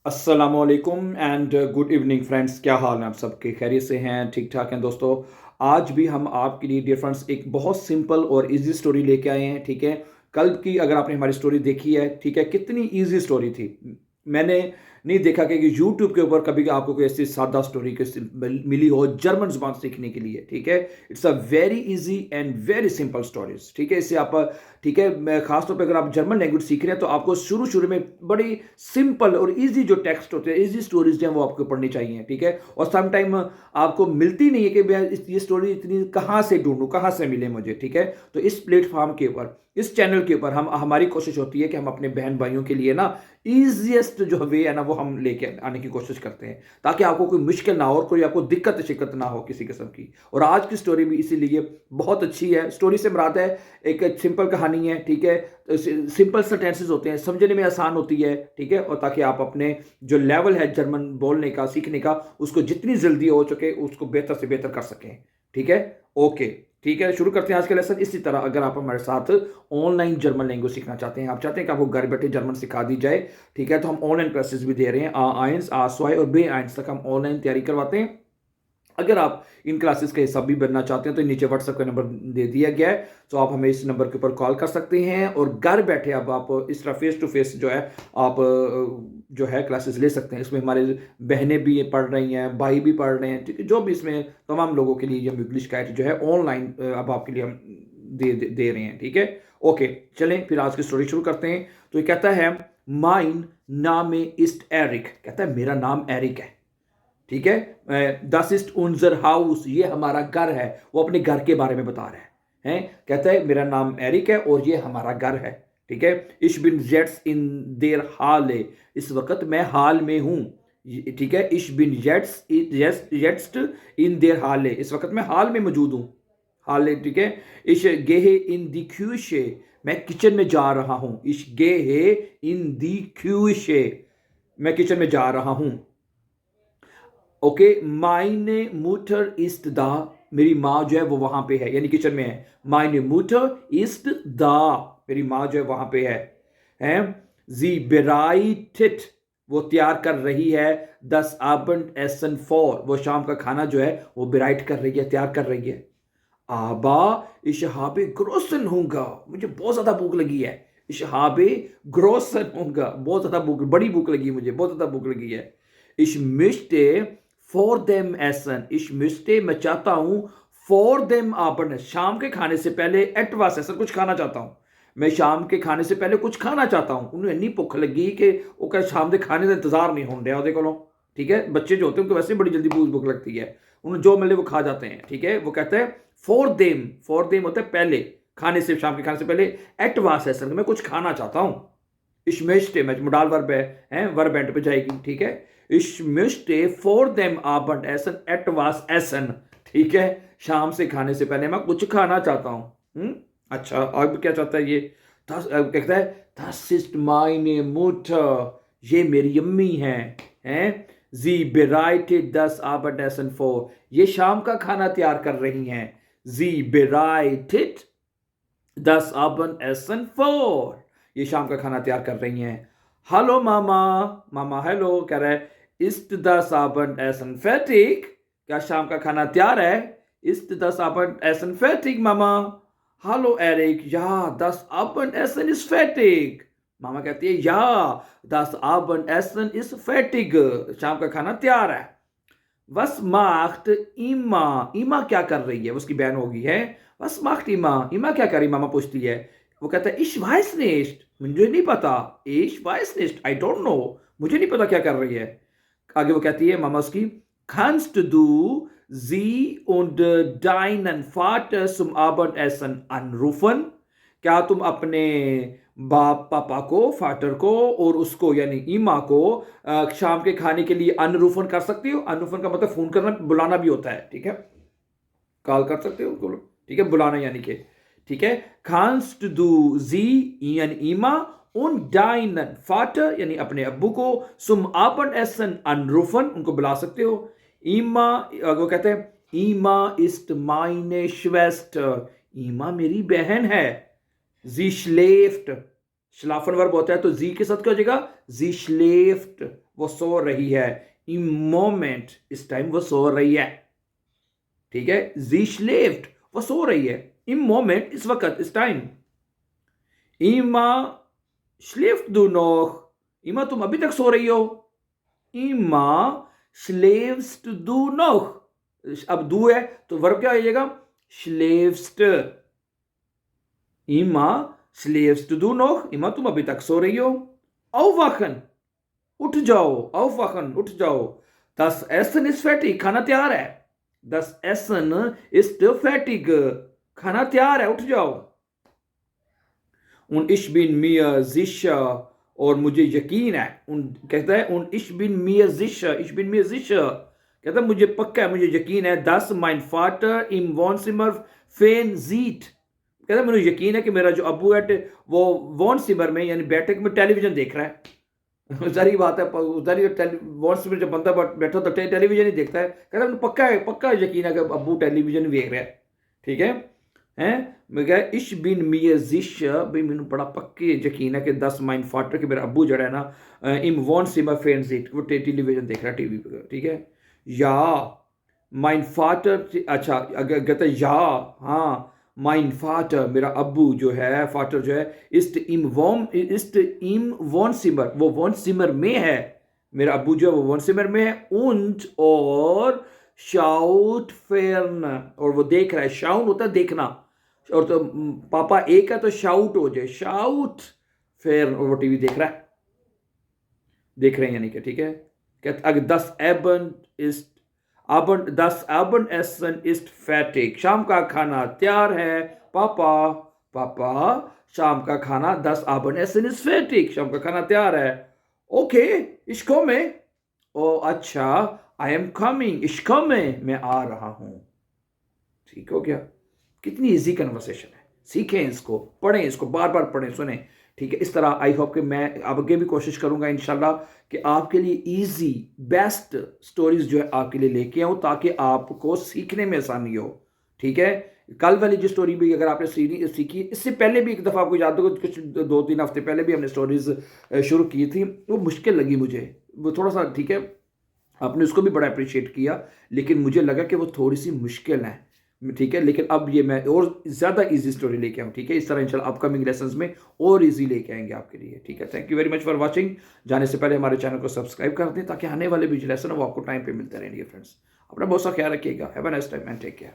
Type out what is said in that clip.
अस्सलामुअलैकुम and good evening friends. क्या हाल है आप सबके? खैरियत से हैं? ठीक ठाक हैं दोस्तों। आज भी हम आपके लिए डियर फ्रेंड्स एक बहुत सिंपल और इजी स्टोरी लेके आए हैं। ठीक है, कल की अगर आपने हमारी स्टोरी देखी है, ठीक है, कितनी इजी स्टोरी थी। मैंने नहीं देखा कि यूट्यूब के ऊपर कभी आपको कोई ऐसी सादा स्टोरी मिली हो जर्मन जुबान सीखने के लिए। ठीक है, it's a very easy and very simple stories. ठीक है, इससे आप, ठीक है, मैं खासतौर पे अगर आप जर्मन लैंग्वेज सीख रहे हैं तो आपको शुरू शुरू में बड़ी सिंपल और इजी जो टेक्स्ट होते हैं, इजी स्टोरीज जो हैं वो आपको पढ़नी चाहिए। ठीक है, और सम टाइम आपको मिलती नहीं है कि मैं ये स्टोरी इतनी कहाँ से ढूंढूं, कहाँ से मिले मुझे। ठीक है, तो इस प्लेटफॉर्म के ऊपर, इस चैनल के ऊपर हमारी कोशिश होती है कि हम अपने बहन भाइयों के लिए ना ईजिएस्ट जो वे है ना वो हम लेके आने की कोशिश करते हैं, ताकि आपको कोई मुश्किल ना हो और कोई आपको दिक्कत शिक्कत ना हो किसी किस्म की। और आज की स्टोरी भी इसीलिए बहुत अच्छी है। स्टोरी से मुराद है एक सिंपल कहानी है। ठीक है, सिंपल सेंटेंसेस होते हैं, समझने में आसान होती है। ठीक है, और ताकि आप अपने जो लेवल है जर्मन बोलने का, सीखने का, उसको जितनी जल्दी हो सके उसको बेहतर से बेहतर कर सकें। ठीक है, ओके, ठीक है, शुरू करते हैं आज का लेसन। इसी तरह अगर आप हमारे साथ ऑनलाइन जर्मन लैंग्वेज सीखना चाहते हैं, आप चाहते हैं कि आपको घर बैठे जर्मन सिखा दी जाए, ठीक है, तो हम ऑनलाइन क्लासेस भी दे रहे हैं। A1, A2 और B1 तक हम ऑनलाइन तैयारी करवाते हैं। अगर आप इन क्लासेस का हिस्सा भी बनना चाहते हैं तो नीचे व्हाट्सएप का नंबर दे दिया गया है, तो आप हमें इस नंबर के ऊपर कॉल कर सकते हैं और घर बैठे अब आप इस तरह फेस टू फेस जो है आप जो है क्लासेस ले सकते हैं। इसमें हमारे बहनें भी पढ़ रही हैं, भाई भी पढ़ रहे हैं। ठीक है, जो भी इसमें तमाम लोगों के लिए ये इंग्लिश गाइड जो है ऑनलाइन अब आपके लिए हम दे रहे हैं। ठीक है, ओके, चलें फिर आज की स्टोरी शुरू करते हैं। तो ये कहता है, माइन नाम इस्ट एरिक, कहता है मेरा नाम एरिक है। ठीक है, दस इस्ट उनजर हाउस, ये हमारा घर है। वो अपने घर के बारे में बता रहा है, कहता है मेरा नाम एरिक है और ये हमारा घर है। ठीक है, इश बिन जेट्स इन देर हाल है, इस वक्त मैं हाल में हूं। ठीक है, इश बिन जेट्स इन देर हाल है, इस वक्त मैं हाल में मौजूद हूं। हाल है, ठीक है। इश गेहे इन दी क्यूशे, मैं किचन में जा रहा हूं। इश गेहे इन दी क्यूशे, मैं किचन में जा रहा हूं। ओके, माइने मुटर इस्ट दा, मेरी माँ जो है वो वहां पे है, यानी किचन में है। माइने मुटर इस्ट दा, मेरी माँ जो है वहां पे है। जी बेराइटेट, वो तैयार कर रही है। दस आबंड एसन फॉर, वो शाम का खाना जो है वो बेराइट कर रही है, तैयार कर रही है। आबा इशहाबे ग्रोसन होगा, मुझे बहुत ज्यादा भूख लगी है। इशहाबे ग्रोसन होगा, बहुत ज्यादा भूख, बड़ी भूख लगी है मुझे, बहुत ज्यादा भूख लगी है। इश मिस्टे फॉर देम एसन, इश मिस्टे मैं चाहता हूं, फॉर देम आपन, शाम के खाने से पहले, एटवास ऐसा कुछ खाना चाहता हूं। मैं शाम के खाने से पहले कुछ खाना चाहता हूं। उन्हें इतनी भुख लगी कि वो कह शाम के खाने का इंतजार नहीं होने रहा देखो लो। ठीक है, बच्चे जो होते हैं उनको वैसे बड़ी जल्दी भूख लगती है, उन्हें जो मिले वो खा जाते हैं। ठीक है, वो कहते हैं फॉर देम होता है पहले, खाने से, शाम के खाने से पहले। एट वास एसन, मैं कुछ खाना चाहता हूं। इशमेस्टे में मोडाल वर्ब है, वर्ब एंड पे जाएगी। ठीक है, इशमेस्टे फॉर देम आबंड एसन एट वास एसन। ठीक है, शाम से खाने से पहले मैं कुछ खाना चाहता हूं। अच्छा, अब क्या चाहता है ये? कहता है das ist meine Mutter, ये मेरी अम्मी हैं। जी bereitet das Abendessen vor, ये शाम का खाना तैयार कर रही हैं। जी bereitet das Abendessen vor, ये शाम का खाना तैयार कर रही हैं। हेलो मामा, मामा हेलो कह रहा है। ist das Abendessen fertig, क्या शाम का खाना तैयार है? ist das Abendessen fertig मामा? हेलो एरिक, या das Abendessen ist fertig, मामा कहती है या das Abendessen ist fertig, शाम का खाना तैयार है। वस माख्त इमा, इमा क्या कर रही है? उसकी बहन होगी है। वस माख्त इमा, इमा क्या कर रही, मामा पूछती है। वो कहता है इश वाइस नेस्ट, मुझे नहीं पता। इश vice nest, I don't know, मुझे नहीं पता क्या कर रही है। आगे वो कहती है मामा उसकी, kannst du sie und deinen Vater zum Abendessen anrufen, क्या तुम अपने बाप पापा को, फादर को और उसको यानी ईमा को शाम के खाने के लिए अनरूफन कर सकती हो? अनरूफन का मतलब फोन करना, बुलाना भी होता है। ठीक है, कॉल कर सकते हो उनको। ठीक है, बुलाना यानी कि, ठीक है। kannst du sie यानी ईमा, उन deinen Vater यानी अपने अब्बू को, zum Abendessen anrufen, उनको बुला सकते हो। ईमा, वो कहते हैं ईमा ist meine Schwester, ईमा मेरी बहन है। Sie schläft, schlafen वर्ब होता है तो जी के साथ क्या हो जाएगा? जी schläft, वो सो रही है। im Moment, इस टाइम वो सो रही है। ठीक है, जी schläft, वो सो रही है। im Moment, इस वक्त, इस टाइम। इमा schläft du noch? इमा तुम अभी तक सो रही हो? इमा schläfst du noch? अब du है तो वर्ब क्या हो जाएगा? schläfst। इमा schläfst du noch? इमा तुम अभी तक सो रही हो? aufwachen, उठ जाओ। aufwachen, उठ जाओ। das Essen ist fertig, खाना तैयार है। das Essen ist fertig, खाना तैयार है, उठ जाओ। und ich bin mir sicher, और मुझे यकीन है। कहता है und ich bin mir sicher, ich bin mir sicher, कहता है मुझे पक्का है, मुझे यकीन है। dass mein Vater im Wohnzimmer Fernsehen sieht, कहता है मुझे यकीन है कि मेरा जो अबू है वो वॉनसिमर में यानी बैठक में टेलीविजन देख रहा है। जारी बात है, उधर ही वॉनसिमर जब बंदा बैठा तो टेलीविजन ही देखता है। कहता है पक्का यकीन है कि अबू टेलीविजन देख रहा है। ठीक है, हैं मैं कहा इश बिन मिया जिशा, भाई मैंने बड़ा पक्के यकीन है कि 10 माइन फाटर के मेरा अबू जड़ा है ना इम वॉन सिमा फेंसिट, वो टेलीविजन देख रहा है टीवी पे। ठीक है, या माइन फाटर, अच्छा अगर कहता है या, हाँ माइन फाटर, मेरा अबू जो है, फाटर जो है, इस्ट इम वॉन सिमर, वो वॉन सिमर में है। मेरा अबू जो है वो वॉन सिमर में है। उंट और शाउट फेरन, और वो देख रहा है। शाउट होता है देखना, और तो पापा एक है तो शाउट हो जाए, शाउट फेर, वो टीवी देख रहा है, देख रहे हैं यानी कि। ठीक है, कहते अगर 10 एबन इस्ट अबन 10 एबन एसन इस्ट फैटिक, शाम का खाना तैयार है पापा। पापा शाम का खाना 10 एबन एसन इस्ट फैटिक, शाम का खाना तैयार है। ओके ich komme, ओ अच्छा I am coming, ich komme, मैं आ रहा हूं। ठीक हो गया, कितनी इजी कन्वर्सेशन है। सीखें इसको, पढ़ें इसको, बार बार पढ़ें, सुने। ठीक है, इस तरह आई होप कि मैं आगे भी कोशिश करूंगा इंशाल्लाह कि आपके लिए इजी बेस्ट स्टोरीज जो है आपके लिए लेके आऊं, ताकि आपको सीखने में आसानी हो। ठीक है, कल वाली जो स्टोरी भी अगर आपने सीखी, इससे पहले भी एक दफ़ा आपको याद होगा, कुछ 2-3 हफ्ते पहले भी हमने स्टोरीज शुरू की थी, वो मुश्किल लगी मुझे, वो थोड़ा सा। ठीक है, आपने उसको भी बड़ा अप्रिशिएट किया, लेकिन मुझे लगा कि वो थोड़ी सी मुश्किल है। ठीक है, लेकिन अब ये मैं और ज़्यादा इजी स्टोरी लेके आऊँ। ठीक है, इस तरह इंशाल्लाह अपकमिंग लेसन्स में और इजी लेके आएंगे आपके लिए। ठीक है, thank you very much for watching. जाने से पहले हमारे चैनल को सब्सक्राइब कर दें ताकि आने वाले भी जो लेसन है वो आपको टाइम पे मिलते रहेंगे। फ्रेंड्स, अपना बहुत सा ख्याल रखिएगा। Have a nice time and take care.